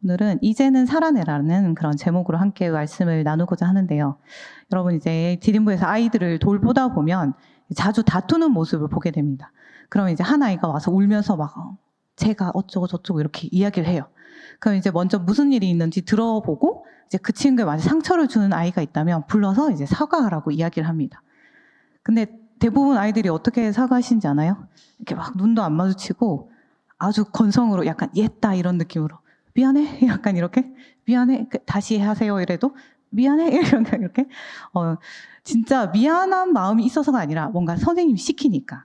오늘은 이제는 살아내라는 그런 제목으로 함께 말씀을 나누고자 하는데요. 여러분 이제 디딤부에서 아이들을 돌보다 보면 자주 다투는 모습을 보게 됩니다. 그러면 이제 한 아이가 와서 울면서 막 제가 어쩌고 저쩌고 이렇게 이야기를 해요. 그럼 이제 먼저 무슨 일이 있는지 들어보고 이제 그 친구에 만약 상처를 주는 아이가 있다면 불러서 이제 사과하라고 이야기를 합니다. 근데 대부분 아이들이 어떻게 사과하시는지 아나요? 이렇게 막 눈도 안 마주치고 아주 건성으로 약간 옛다 이런 느낌으로 미안해? 약간 이렇게 미안해? 다시 하세요 이래도 미안해? 이렇게 진짜 미안한 마음이 있어서가 아니라 뭔가 선생님이 시키니까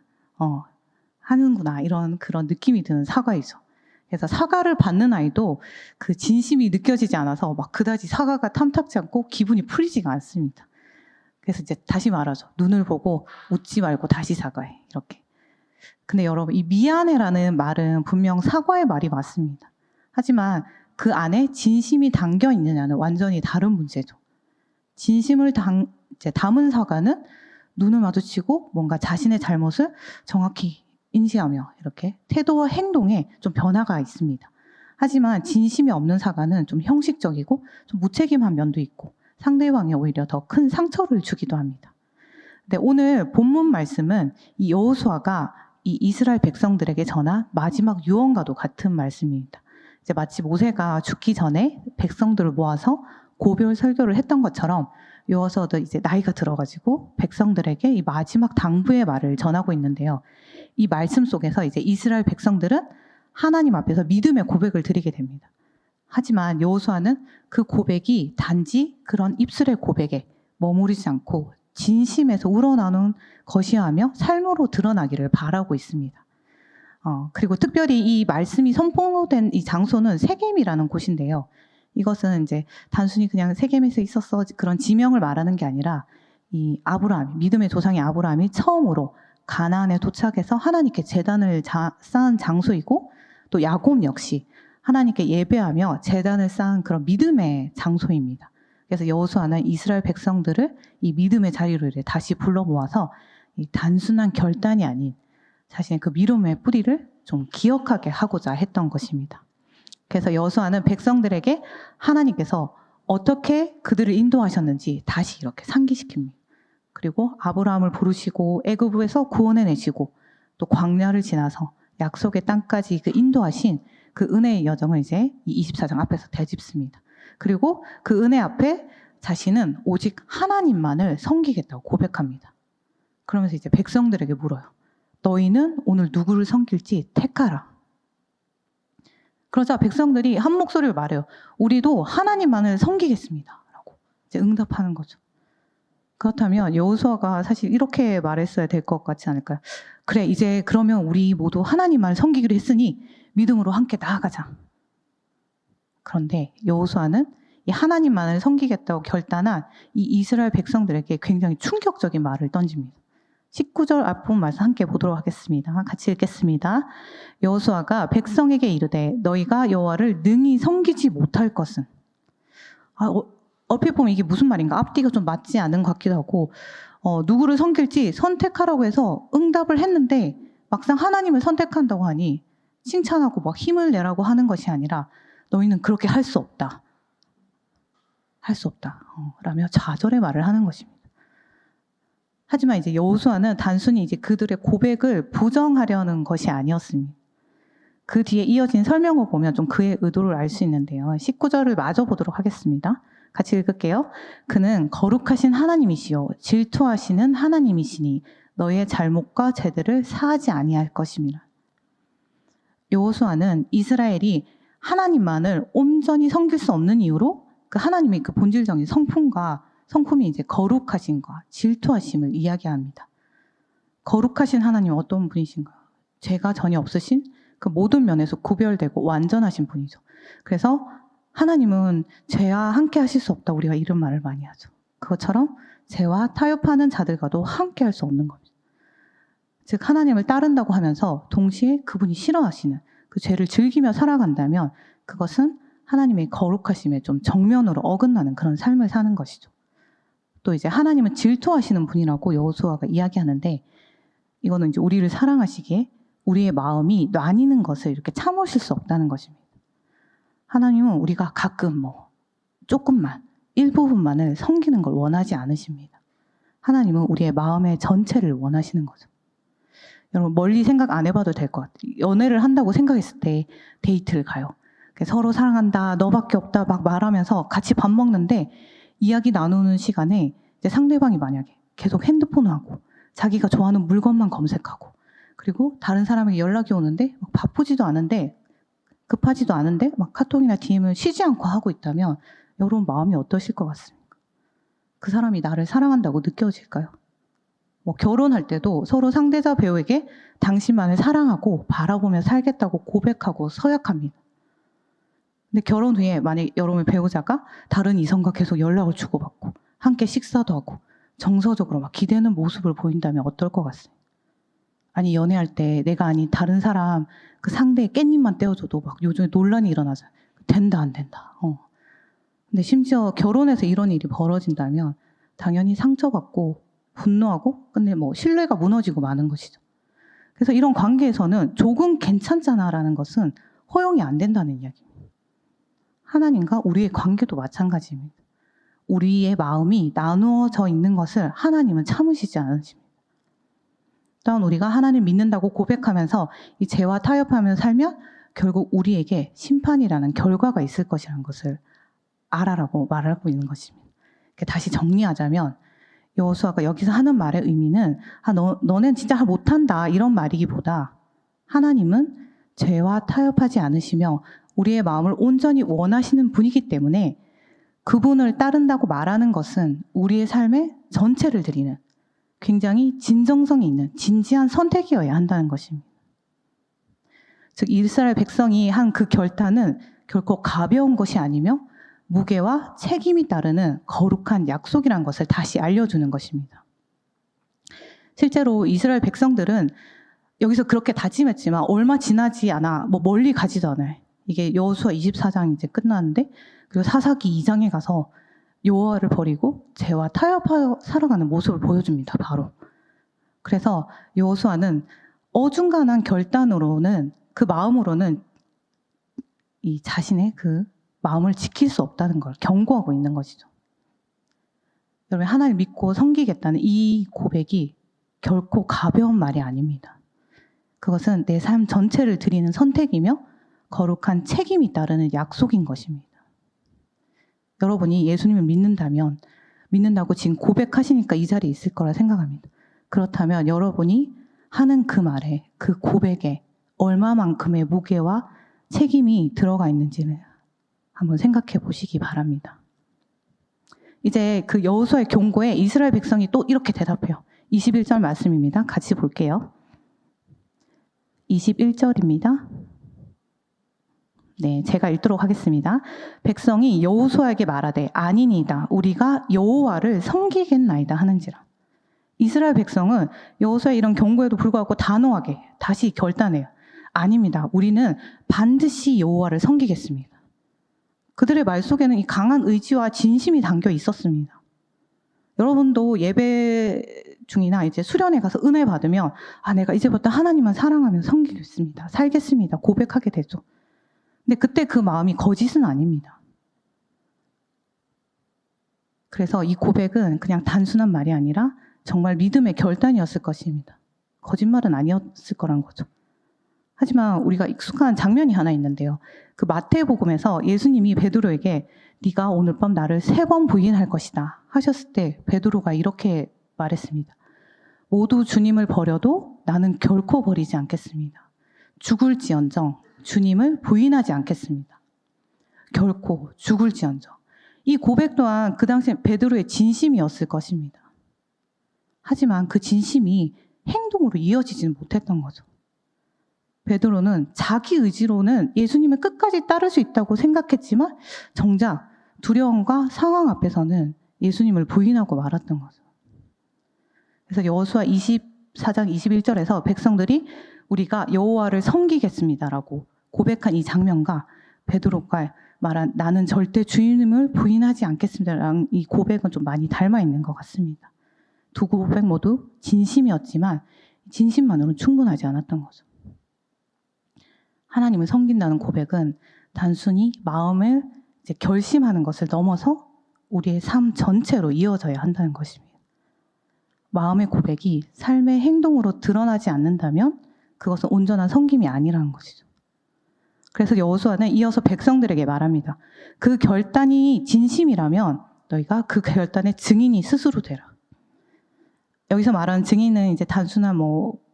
하는구나 이런 그런 느낌이 드는 사과이죠. 그래서 사과를 받는 아이도 그 진심이 느껴지지 않아서 막 그다지 사과가 탐탁지 않고 기분이 풀리지가 않습니다. 그래서 이제 다시 말하죠. 눈을 보고 웃지 말고 다시 사과해. 이렇게. 근데 여러분 이 미안해라는 말은 분명 사과의 말이 맞습니다. 하지만 그 안에 진심이 담겨 있느냐는 완전히 다른 문제죠. 진심을 담은 사과는 눈을 마주치고 뭔가 자신의 잘못을 정확히 인지하며 이렇게 태도와 행동에 좀 변화가 있습니다. 하지만 진심이 없는 사과는 좀 형식적이고 좀 무책임한 면도 있고 상대방에 오히려 더 큰 상처를 주기도 합니다. 근데 오늘 본문 말씀은 이 여호수아가 이 이스라엘 백성들에게 전한 마지막 유언과도 같은 말씀입니다. 이제 마치 모세가 죽기 전에 백성들을 모아서 고별 설교를 했던 것처럼 여호수아도 이제 나이가 들어가지고 백성들에게 이 마지막 당부의 말을 전하고 있는데요. 이 말씀 속에서 이제 이스라엘 백성들은 하나님 앞에서 믿음의 고백을 드리게 됩니다. 하지만 여호수아는 그 고백이 단지 그런 입술의 고백에 머무르지 않고 진심에서 우러나오는 것이야 하며 삶으로 드러나기를 바라고 있습니다. 그리고 특별히 이 말씀이 선포된 이 장소는 세겜이라는 곳인데요. 이것은 이제 단순히 그냥 세겜에서 있었어 그런 지명을 말하는 게 아니라 이 아브라함, 믿음의 조상의 아브라함이 처음으로 가나안에 도착해서 하나님께 제단을 쌓은 장소이고 또 야곱 역시 하나님께 예배하며 제단을 쌓은 그런 믿음의 장소입니다. 그래서 여호수아는 이스라엘 백성들을 이 믿음의 자리로 다시 불러 모아서 이 단순한 결단이 아닌 자신의 그 믿음의 뿌리를 좀 기억하게 하고자 했던 것입니다. 그래서 여호수아는 백성들에게 하나님께서 어떻게 그들을 인도하셨는지 다시 이렇게 상기시킵니다. 그리고 아브라함을 부르시고 애굽에서 구원해내시고 또 광야를 지나서 약속의 땅까지 그 인도하신 그 은혜의 여정을 이제 이 24장 앞에서 되짚습니다. 그리고 그 은혜 앞에 자신은 오직 하나님만을 섬기겠다고 고백합니다. 그러면서 이제 백성들에게 물어요. 너희는 오늘 누구를 섬길지 택하라. 그러자 백성들이 한 목소리를 말해요. 우리도 하나님만을 섬기겠습니다. 라고 이제 응답하는 거죠. 그렇다면 여호수아가 사실 이렇게 말했어야 될 것 같지 않을까요? 그래, 이제 그러면 우리 모두 하나님만을 섬기기로 했으니 믿음으로 함께 나아가자. 그런데 여호수아는 이 하나님만을 섬기겠다고 결단한 이 이스라엘 백성들에게 굉장히 충격적인 말을 던집니다. 19절 앞부분 말씀 함께 보도록 하겠습니다. 같이 읽겠습니다. 여호수아가 백성에게 이르되 너희가 여호와를 능히 섬기지 못할 것은 얼핏 보면 이게 무슨 말인가 앞뒤가 좀 맞지 않은 것 같기도 하고 누구를 섬길지 선택하라고 해서 응답을 했는데 막상 하나님을 선택한다고 하니 칭찬하고 막 힘을 내라고 하는 것이 아니라 너희는 그렇게 할 수 없다. 할 수 없다. 라며 좌절의 말을 하는 것입니다. 하지만 이제 여호수아는 단순히 이제 그들의 고백을 부정하려는 것이 아니었습니다. 그 뒤에 이어진 설명을 보면 좀 그의 의도를 알 수 있는데요. 19절을 마저 보도록 하겠습니다. 같이 읽을게요. 그는 거룩하신 하나님이시요 질투하시는 하나님이시니 너희의 잘못과 죄들을 사하지 아니할 것임이라. 여호수아는 이스라엘이 하나님만을 온전히 섬길 수 없는 이유로 그 하나님의 그 본질적인 성품이 이제 거룩하신과 질투하심을 이야기합니다. 거룩하신 하나님 어떤 분이신가요? 죄가 전혀 없으신 그 모든 면에서 구별되고 완전하신 분이죠. 그래서 하나님은 죄와 함께 하실 수 없다 우리가 이런 말을 많이 하죠. 그것처럼 죄와 타협하는 자들과도 함께 할 수 없는 겁니다. 즉 하나님을 따른다고 하면서 동시에 그분이 싫어하시는 그 죄를 즐기며 살아간다면 그것은 하나님의 거룩하심에 좀 정면으로 어긋나는 그런 삶을 사는 것이죠. 또 이제 하나님은 질투하시는 분이라고 여호수아가 이야기하는데 이거는 이제 우리를 사랑하시기에 우리의 마음이 나뉘는 것을 이렇게 참으실 수 없다는 것입니다. 하나님은 우리가 가끔 조금만, 일부분만을 섬기는 걸 원하지 않으십니다. 하나님은 우리의 마음의 전체를 원하시는 거죠. 여러분 멀리 생각 안 해봐도 될 것 같아요. 연애를 한다고 생각했을 때 데이트를 가요. 서로 사랑한다, 너밖에 없다 막 말하면서 같이 밥 먹는데 이야기 나누는 시간에 이제 상대방이 만약에 계속 핸드폰을 하고 자기가 좋아하는 물건만 검색하고 그리고 다른 사람에게 연락이 오는데 막 바쁘지도 않은데 급하지도 않은데 막 카톡이나 DM을 쉬지 않고 하고 있다면 여러분 마음이 어떠실 것 같습니까? 그 사람이 나를 사랑한다고 느껴질까요? 결혼할 때도 서로 상대자 배우에게 당신만을 사랑하고 바라보며 살겠다고 고백하고 서약합니다. 근데 결혼 후에 만약 여러분의 배우자가 다른 이성과 계속 연락을 주고받고 함께 식사도 하고 정서적으로 막 기대는 모습을 보인다면 어떨 것 같습니까? 아니 연애할 때 내가 아닌 다른 사람 그 상대의 깻잎만 떼어줘도 막 요즘에 논란이 일어나잖아요. 된다 안 된다. 근데 심지어 결혼해서 이런 일이 벌어진다면 당연히 상처받고 분노하고 근데 신뢰가 무너지고 마는 것이죠. 그래서 이런 관계에서는 조금 괜찮잖아라는 것은 허용이 안 된다는 이야기입니다. 하나님과 우리의 관계도 마찬가지입니다. 우리의 마음이 나누어져 있는 것을 하나님은 참으시지 않으십니다. 또한 우리가 하나님 믿는다고 고백하면서 이 죄와 타협하며 살면 결국 우리에게 심판이라는 결과가 있을 것이라는 것을 알아라고 말하고 있는 것입니다. 다시 정리하자면 여호수아가 여기서 하는 말의 의미는 너는 진짜 못한다 이런 말이기보다 하나님은 죄와 타협하지 않으시며 우리의 마음을 온전히 원하시는 분이기 때문에 그분을 따른다고 말하는 것은 우리의 삶의 전체를 드리는 굉장히 진정성이 있는 진지한 선택이어야 한다는 것입니다. 즉 이스라엘 백성이 한 그 결단은 결코 가벼운 것이 아니며 무게와 책임이 따르는 거룩한 약속이란 것을 다시 알려주는 것입니다. 실제로 이스라엘 백성들은 여기서 그렇게 다짐했지만 얼마 지나지 않아 멀리 가지도 않아요. 이게 여호수아 24장 이제 끝났는데 그리고 사사기 2장에 가서 여호와를 버리고 죄와 타협하여 살아가는 모습을 보여줍니다. 바로. 그래서 여호수아는 어중간한 결단으로는 그 마음으로는 이 자신의 그 마음을 지킬 수 없다는 걸 경고하고 있는 것이죠. 여러분 하나님 믿고 섬기겠다는 이 고백이 결코 가벼운 말이 아닙니다. 그것은 내 삶 전체를 드리는 선택이며 거룩한 책임이 따르는 약속인 것입니다. 여러분이 예수님을 믿는다고 지금 고백하시니까 이 자리에 있을 거라 생각합니다. 그렇다면 여러분이 하는 그 말에 그 고백에 얼마만큼의 무게와 책임이 들어가 있는지를 한번 생각해 보시기 바랍니다. 이제 그 여호수아의 경고에 이스라엘 백성이 또 이렇게 대답해요. 21절 말씀입니다. 같이 볼게요. 21절입니다. 네, 제가 읽도록 하겠습니다. 백성이 여호수아에게 말하되 아니니이다. 우리가 여호와를 섬기겠나이다 하는지라. 이스라엘 백성은 여호수아의 이런 경고에도 불구하고 단호하게 다시 결단해요. 아닙니다. 우리는 반드시 여호와를 섬기겠습니다. 그들의 말 속에는 이 강한 의지와 진심이 담겨 있었습니다. 여러분도 예배 중이나 이제 수련회 가서 은혜 받으면 내가 이제부터 하나님만 사랑하며 섬기겠습니다. 살겠습니다. 고백하게 되죠. 근데 그때 그 마음이 거짓은 아닙니다. 그래서 이 고백은 그냥 단순한 말이 아니라 정말 믿음의 결단이었을 것입니다. 거짓말은 아니었을 거란 거죠. 하지만 우리가 익숙한 장면이 하나 있는데요. 그 마태복음에서 예수님이 베드로에게 네가 오늘 밤 나를 3번 부인할 것이다 하셨을 때 베드로가 이렇게 말했습니다. 모두 주님을 버려도 나는 결코 버리지 않겠습니다. 죽을지언정 주님을 부인하지 않겠습니다. 결코 죽을지언정. 이 고백 또한 그 당시 베드로의 진심이었을 것입니다. 하지만 그 진심이 행동으로 이어지지는 못했던 거죠. 베드로는 자기 의지로는 예수님을 끝까지 따를 수 있다고 생각했지만 정작 두려움과 상황 앞에서는 예수님을 부인하고 말았던 거죠. 그래서 여호수아 24장 21절에서 백성들이 우리가 여호와를 섬기겠습니다라고 고백한 이 장면과 베드로가 말한 나는 절대 주님을 부인하지 않겠습니다라는 이 고백은 좀 많이 닮아 있는 것 같습니다. 두 고백 모두 진심이었지만 진심만으로는 충분하지 않았던 거죠. 하나님을 섬긴다는 고백은 단순히 마음을 이제 결심하는 것을 넘어서 우리의 삶 전체로 이어져야 한다는 것입니다. 마음의 고백이 삶의 행동으로 드러나지 않는다면 그것은 온전한 섬김이 아니라는 것이죠. 그래서 여호수아는 이어서 백성들에게 말합니다. 그 결단이 진심이라면 너희가 그 결단의 증인이 스스로 되라. 여기서 말하는 증인은 이제 단순한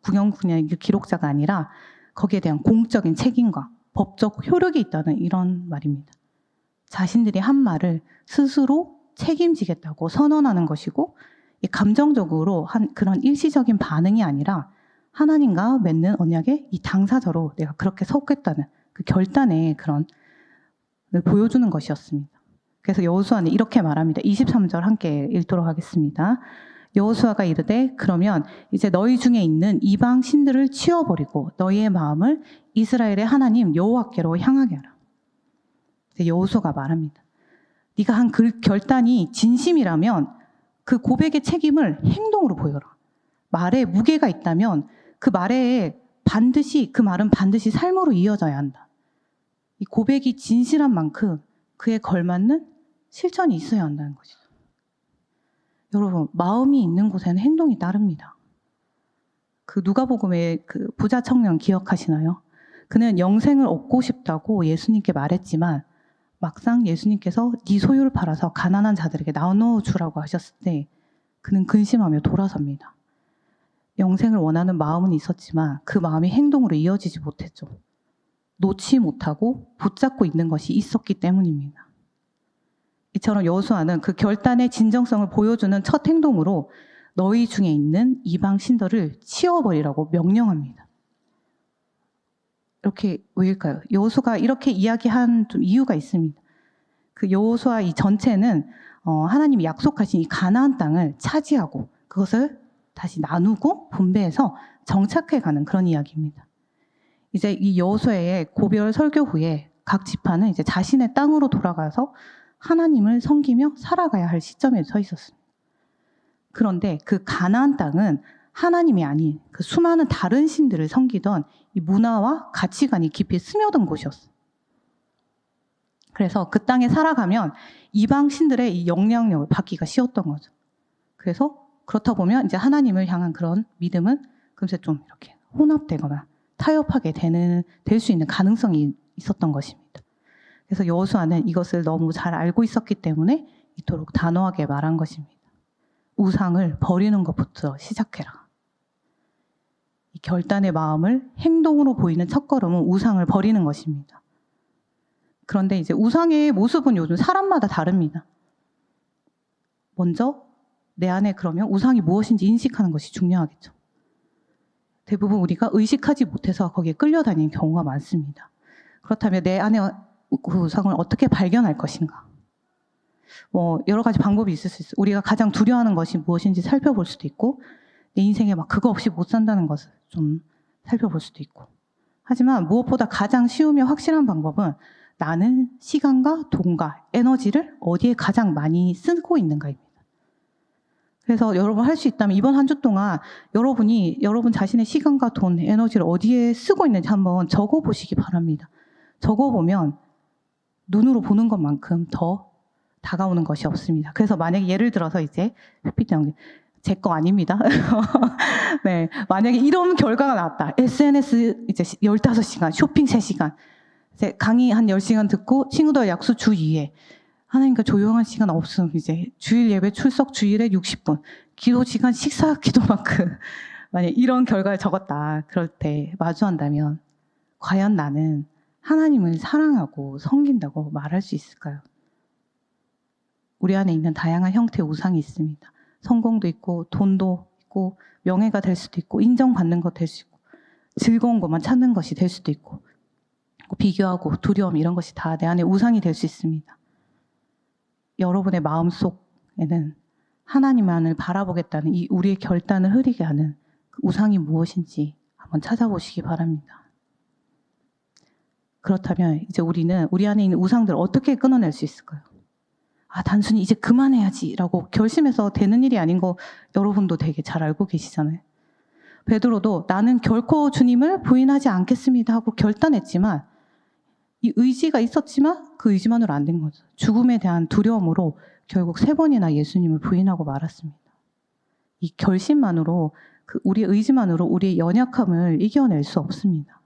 구경꾼의 기록자가 아니라 거기에 대한 공적인 책임과 법적 효력이 있다는 이런 말입니다. 자신들이 한 말을 스스로 책임지겠다고 선언하는 것이고 감정적으로 한 그런 일시적인 반응이 아니라 하나님과 맺는 언약의 이 당사자로 내가 그렇게 서겠다는 그 결단의 그런 보여주는 것이었습니다. 그래서 여호수아는 이렇게 말합니다. 23절 함께 읽도록 하겠습니다. 여호수아가 이르되 그러면 이제 너희 중에 있는 이방 신들을 치워버리고 너희의 마음을 이스라엘의 하나님 여호와께로 향하게 하라. 여호수아가 말합니다. 네가 한 그 결단이 진심이라면 그 고백의 책임을 행동으로 보여라. 말에 무게가 있다면 그 말에 그 말은 반드시 삶으로 이어져야 한다. 이 고백이 진실한 만큼 그에 걸맞는 실천이 있어야 한다는 것이죠. 여러분, 마음이 있는 곳에는 행동이 따릅니다. 그 누가복음의 그 부자 청년 기억하시나요? 그는 영생을 얻고 싶다고 예수님께 말했지만 막상 예수님께서 네 소유를 팔아서 가난한 자들에게 나눠주라고 하셨을 때 그는 근심하며 돌아섭니다. 영생을 원하는 마음은 있었지만 그 마음이 행동으로 이어지지 못했죠. 놓지 못하고 붙잡고 있는 것이 있었기 때문입니다. 이처럼 여호수아는 그 결단의 진정성을 보여주는 첫 행동으로 너희 중에 있는 이방 신들을 치워버리라고 명령합니다. 이렇게 왜일까요? 여호수아가 이렇게 이야기한 좀 이유가 있습니다. 그 여호수아 이 전체는 하나님이 약속하신 이 가나안 땅을 차지하고 그것을 다시 나누고 분배해서 정착해가는 그런 이야기입니다. 이제 이 여호수아의 고별 설교 후에 각 지파는 이제 자신의 땅으로 돌아가서 하나님을 섬기며 살아가야 할 시점에 서 있었습니다. 그런데 그 가나안 땅은 하나님이 아닌 그 수많은 다른 신들을 섬기던 이 문화와 가치관이 깊이 스며든 곳이었어요. 그래서 그 땅에 살아가면 이방 신들의 이 영향력을 받기가 쉬웠던 거죠. 그래서 그렇다 보면 이제 하나님을 향한 그런 믿음은 금세 좀 이렇게 혼합되거나 타협하게 될 수 있는 가능성이 있었던 것입니다. 그래서 여호수아는 이것을 너무 잘 알고 있었기 때문에 이토록 단호하게 말한 것입니다. 우상을 버리는 것부터 시작해라. 이 결단의 마음을 행동으로 보이는 첫걸음은 우상을 버리는 것입니다. 그런데 이제 우상의 모습은 요즘 사람마다 다릅니다. 먼저 내 안에 그러면 우상이 무엇인지 인식하는 것이 중요하겠죠. 대부분 우리가 의식하지 못해서 거기에 끌려다니는 경우가 많습니다. 그렇다면 내 안에 그 우상을 어떻게 발견할 것인가? 여러 가지 방법이 있을 수 있어요. 우리가 가장 두려워하는 것이 무엇인지 살펴볼 수도 있고 내 인생에 막 그거 없이 못 산다는 것을 좀 살펴볼 수도 있고 하지만 무엇보다 가장 쉬우며 확실한 방법은 나는 시간과 돈과 에너지를 어디에 가장 많이 쓰고 있는가입니다. 그래서 여러분 할 수 있다면 이번 한 주 동안 여러분 자신의 시간과 돈, 에너지를 어디에 쓰고 있는지 한번 적어보시기 바랍니다. 적어보면 눈으로 보는 것만큼 더 다가오는 것이 없습니다. 그래서 만약에 예를 들어서 이제 제 거 아닙니다. 네, 만약에 이런 결과가 나왔다. SNS 이제 15시간, 쇼핑 3시간, 이제 강의 한 10시간 듣고 친구들 약속 주 2회. 하나님과 조용한 시간 없음. 이제 주일 예배 출석 주일에 60분. 기도 시간 식사 기도만큼. 만약 이런 결과를 적었다. 그럴 때 마주한다면 과연 나는 하나님을 사랑하고 섬긴다고 말할 수 있을까요? 우리 안에 있는 다양한 형태의 우상이 있습니다. 성공도 있고 돈도 있고 명예가 될 수도 있고 인정받는 것 될 수 있고 즐거운 것만 찾는 것이 될 수도 있고 비교하고 두려움 이런 것이 다 내 안에 우상이 될 수 있습니다. 여러분의 마음속에는 하나님만을 바라보겠다는 이 우리의 결단을 흐리게 하는 그 우상이 무엇인지 한번 찾아보시기 바랍니다. 그렇다면 이제 우리는 우리 안에 있는 우상들을 어떻게 끊어낼 수 있을까요? 단순히 이제 그만해야지라고 결심해서 되는 일이 아닌 거 여러분도 되게 잘 알고 계시잖아요. 베드로도 나는 결코 주님을 부인하지 않겠습니다 하고 결단했지만 이 의지가 있었지만 그 의지만으로 안 된 거죠. 죽음에 대한 두려움으로 결국 3번이나 예수님을 부인하고 말았습니다. 이 결심만으로, 우리의 의지만으로 우리의 연약함을 이겨낼 수 없습니다.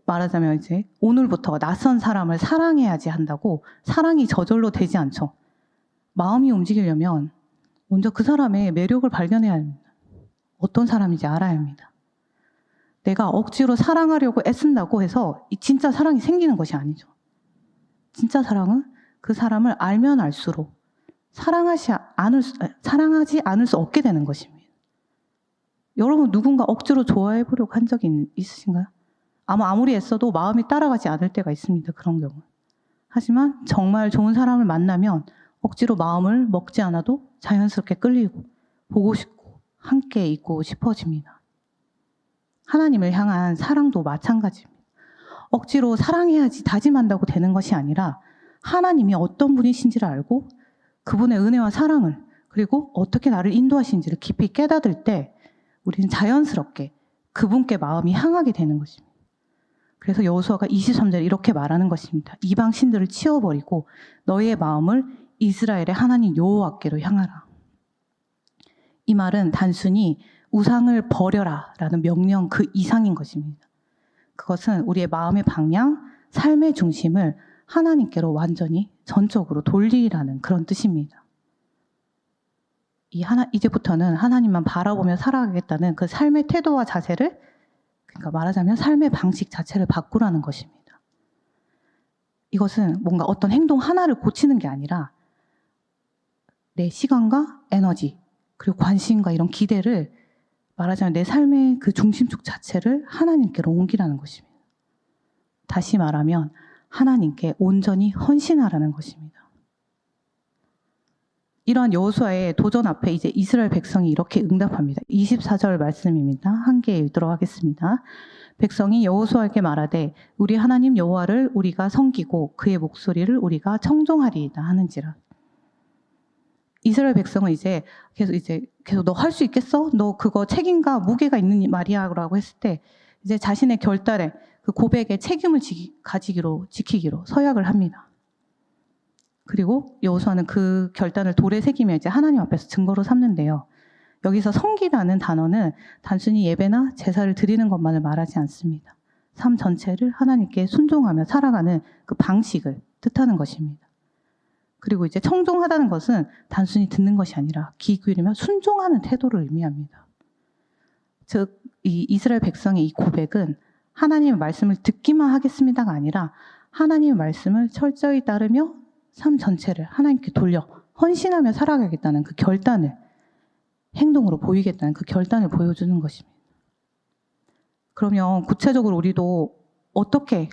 말하자면 이제 오늘부터 낯선 사람을 사랑해야지 한다고 사랑이 저절로 되지 않죠. 마음이 움직이려면 먼저 그 사람의 매력을 발견해야 합니다. 어떤 사람인지 알아야 합니다. 내가 억지로 사랑하려고 애쓴다고 해서 이 진짜 사랑이 생기는 것이 아니죠. 진짜 사랑은 그 사람을 알면 알수록 사랑하지 않을 수 없게 되는 것입니다. 여러분 누군가 억지로 좋아해 보려고 한 적이 있으신가요? 아무리 애써도 마음이 따라가지 않을 때가 있습니다. 그런 경우. 하지만 정말 좋은 사람을 만나면 억지로 마음을 먹지 않아도 자연스럽게 끌리고 보고 싶고 함께 있고 싶어집니다. 하나님을 향한 사랑도 마찬가지입니다. 억지로 사랑해야지 다짐한다고 되는 것이 아니라 하나님이 어떤 분이신지를 알고 그분의 은혜와 사랑을 그리고 어떻게 나를 인도하시는지를 깊이 깨닫을 때 우리는 자연스럽게 그분께 마음이 향하게 되는 것입니다. 그래서 여호수아가 23절에 이렇게 말하는 것입니다. 이방 신들을 치워버리고 너희의 마음을 이스라엘의 하나님 여호와께로 향하라. 이 말은 단순히 우상을 버려라 라는 명령 그 이상인 것입니다. 그것은 우리의 마음의 방향, 삶의 중심을 하나님께로 완전히 전적으로 돌리라는 그런 뜻입니다. 이제부터는 하나님만 바라보며 살아가겠다는 그 삶의 태도와 자세를, 그러니까 말하자면 삶의 방식 자체를 바꾸라는 것입니다. 이것은 뭔가 어떤 행동 하나를 고치는 게 아니라 내 시간과 에너지 그리고 관심과 이런 기대를 말하자면 내 삶의 그 중심축 자체를 하나님께로 옮기라는 것입니다. 다시 말하면 하나님께 온전히 헌신하라는 것입니다. 이러한 여호수아의 도전 앞에 이제 이스라엘 백성이 이렇게 응답합니다. 24절 말씀입니다. 함께 읽도록 하겠습니다. 백성이 여호수아에게 말하되 우리 하나님 여호와를 우리가 섬기고 그의 목소리를 우리가 청종하리이다 하는지라. 이스라엘 백성은 이제 계속 너 할 수 있겠어? 너 그거 책임과 무게가 있는 말이야라고 했을 때 이제 자신의 결단에 그 고백의 책임을 지키기로 서약을 합니다. 그리고 여호수아는 그 결단을 돌에 새기며 이제 하나님 앞에서 증거로 삼는데요. 여기서 섬기라는 단어는 단순히 예배나 제사를 드리는 것만을 말하지 않습니다. 삶 전체를 하나님께 순종하며 살아가는 그 방식을 뜻하는 것입니다. 그리고 이제 청종하다는 것은 단순히 듣는 것이 아니라 귀 기울이며 순종하는 태도를 의미합니다. 즉, 이 이스라엘 백성의 이 고백은 하나님의 말씀을 듣기만 하겠습니다가 아니라 하나님의 말씀을 철저히 따르며 삶 전체를 하나님께 돌려 헌신하며 살아가겠다는 그 결단을 행동으로 보이겠다는 그 결단을 보여주는 것입니다. 그러면 구체적으로 우리도 어떻게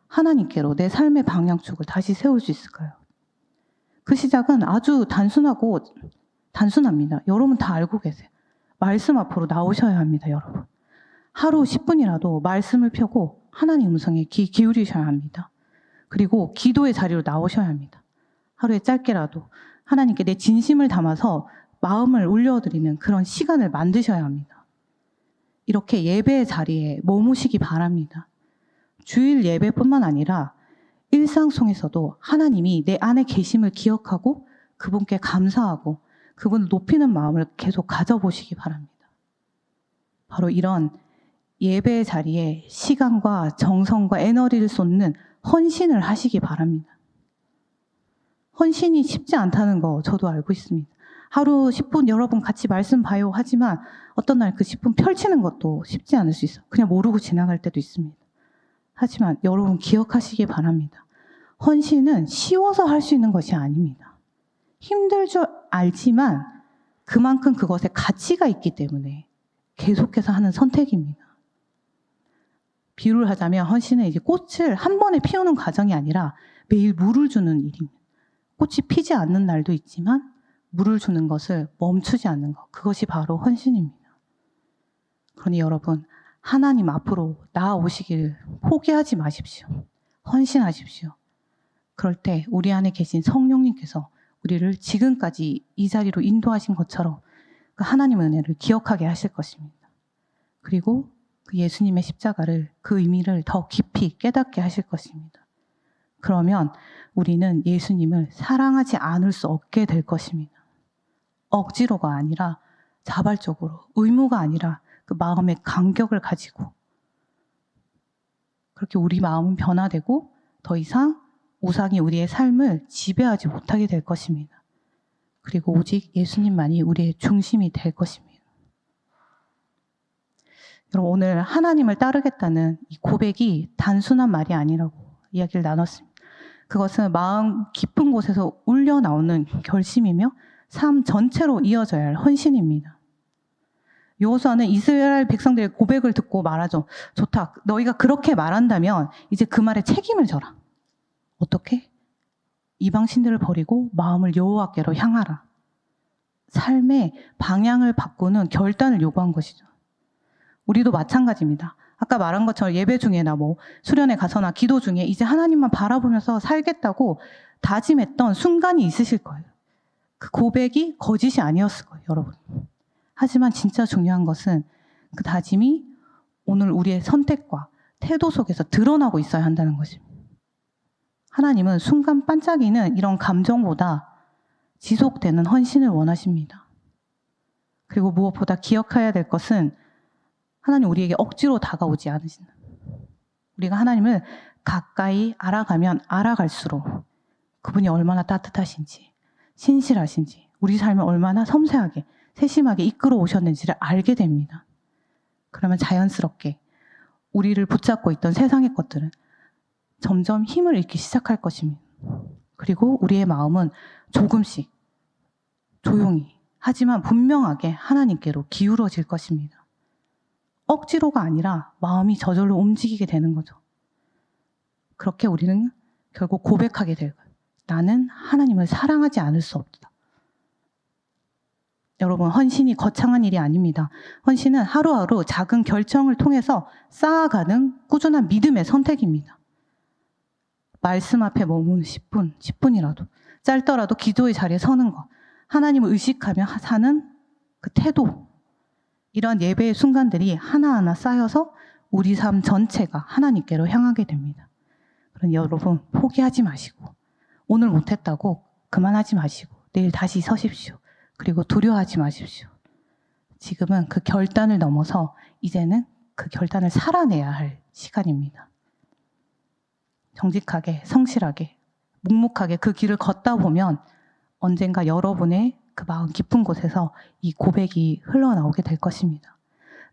하나님께로 내 삶의 방향축을 다시 세울 수 있을까요? 그 시작은 아주 단순합니다. 여러분 다 알고 계세요. 말씀 앞으로 나오셔야 합니다, 여러분. 하루 10분이라도 말씀을 펴고 하나님 음성에 귀 기울이셔야 합니다. 그리고 기도의 자리로 나오셔야 합니다. 하루에 짧게라도 하나님께 내 진심을 담아서 마음을 올려드리는 그런 시간을 만드셔야 합니다. 이렇게 예배의 자리에 머무시기 바랍니다. 주일 예배뿐만 아니라 일상 속에서도 하나님이 내 안에 계심을 기억하고 그분께 감사하고 그분을 높이는 마음을 계속 가져보시기 바랍니다. 바로 이런 예배의 자리에 시간과 정성과 에너지를 쏟는 헌신을 하시기 바랍니다. 헌신이 쉽지 않다는 거 저도 알고 있습니다. 하루 10분 여러분 같이 말씀 봐요 하지만 어떤 날 그 10분 펼치는 것도 쉽지 않을 수 있어요. 그냥 모르고 지나갈 때도 있습니다. 하지만 여러분 기억하시기 바랍니다. 헌신은 쉬워서 할 수 있는 것이 아닙니다. 힘들 줄 알지만 그만큼 그것에 가치가 있기 때문에 계속해서 하는 선택입니다. 비유를 하자면 헌신은 이제 꽃을 한 번에 피우는 과정이 아니라 매일 물을 주는 일입니다. 꽃이 피지 않는 날도 있지만 물을 주는 것을 멈추지 않는 것, 그것이 바로 헌신입니다. 그러니 여러분, 하나님 앞으로 나아오시기를 포기하지 마십시오. 헌신하십시오. 그럴 때 우리 안에 계신 성령님께서 우리를 지금까지 이 자리로 인도하신 것처럼 그 하나님의 은혜를 기억하게 하실 것입니다. 그리고 그 예수님의 십자가를, 그 의미를 더 깊이 깨닫게 하실 것입니다. 그러면 우리는 예수님을 사랑하지 않을 수 없게 될 것입니다. 억지로가 아니라 자발적으로, 의무가 아니라 그 마음의 간격을 가지고, 그렇게 우리 마음은 변화되고 더 이상 우상이 우리의 삶을 지배하지 못하게 될 것입니다. 그리고 오직 예수님만이 우리의 중심이 될 것입니다. 여러분, 오늘 하나님을 따르겠다는 이 고백이 단순한 말이 아니라고 이야기를 나눴습니다. 그것은 마음 깊은 곳에서 울려 나오는 결심이며 삶 전체로 이어져야 할 헌신입니다. 여호수아는 이스라엘 백성들의 고백을 듣고 말하죠. 좋다. 너희가 그렇게 말한다면 이제 그 말에 책임을 져라. 어떻게? 이방 신들을 버리고 마음을 여호와께로 향하라. 삶의 방향을 바꾸는 결단을 요구한 것이죠. 우리도 마찬가지입니다. 아까 말한 것처럼 예배 중에나 수련회 가서나 기도 중에 이제 하나님만 바라보면서 살겠다고 다짐했던 순간이 있으실 거예요. 그 고백이 거짓이 아니었을 거예요, 여러분. 하지만 진짜 중요한 것은 그 다짐이 오늘 우리의 선택과 태도 속에서 드러나고 있어야 한다는 것입니다. 하나님은 순간 반짝이는 이런 감정보다 지속되는 헌신을 원하십니다. 그리고 무엇보다 기억해야 될 것은 하나님 우리에게 억지로 다가오지 않으신다. 우리가 하나님을 가까이 알아가면 알아갈수록 그분이 얼마나 따뜻하신지, 신실하신지, 우리 삶을 얼마나 섬세하게, 세심하게 이끌어 오셨는지를 알게 됩니다. 그러면 자연스럽게 우리를 붙잡고 있던 세상의 것들은 점점 힘을 잃기 시작할 것입니다. 그리고 우리의 마음은 조금씩 조용히 하지만 분명하게 하나님께로 기울어질 것입니다. 억지로가 아니라 마음이 저절로 움직이게 되는 거죠. 그렇게 우리는 결국 고백하게 될 거예요. 나는 하나님을 사랑하지 않을 수 없다. 여러분, 헌신이 거창한 일이 아닙니다. 헌신은 하루하루 작은 결정을 통해서 쌓아가는 꾸준한 믿음의 선택입니다. 말씀 앞에 머무는 10분이라도, 짧더라도 기도의 자리에 서는 것, 하나님을 의식하며 사는 그 태도, 이런 예배의 순간들이 하나하나 쌓여서 우리 삶 전체가 하나님께로 향하게 됩니다. 그러니 여러분, 포기하지 마시고, 오늘 못했다고 그만하지 마시고, 내일 다시 서십시오. 그리고 두려워하지 마십시오. 지금은 그 결단을 넘어서 이제는 그 결단을 살아내야 할 시간입니다. 정직하게, 성실하게, 묵묵하게 그 길을 걷다 보면 언젠가 여러분의 그 마음 깊은 곳에서 이 고백이 흘러나오게 될 것입니다.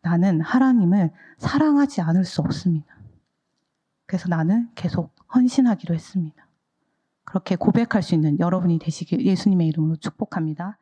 나는 하나님을 사랑하지 않을 수 없습니다. 그래서 나는 계속 헌신하기로 했습니다. 그렇게 고백할 수 있는 여러분이 되시길 예수님의 이름으로 축복합니다.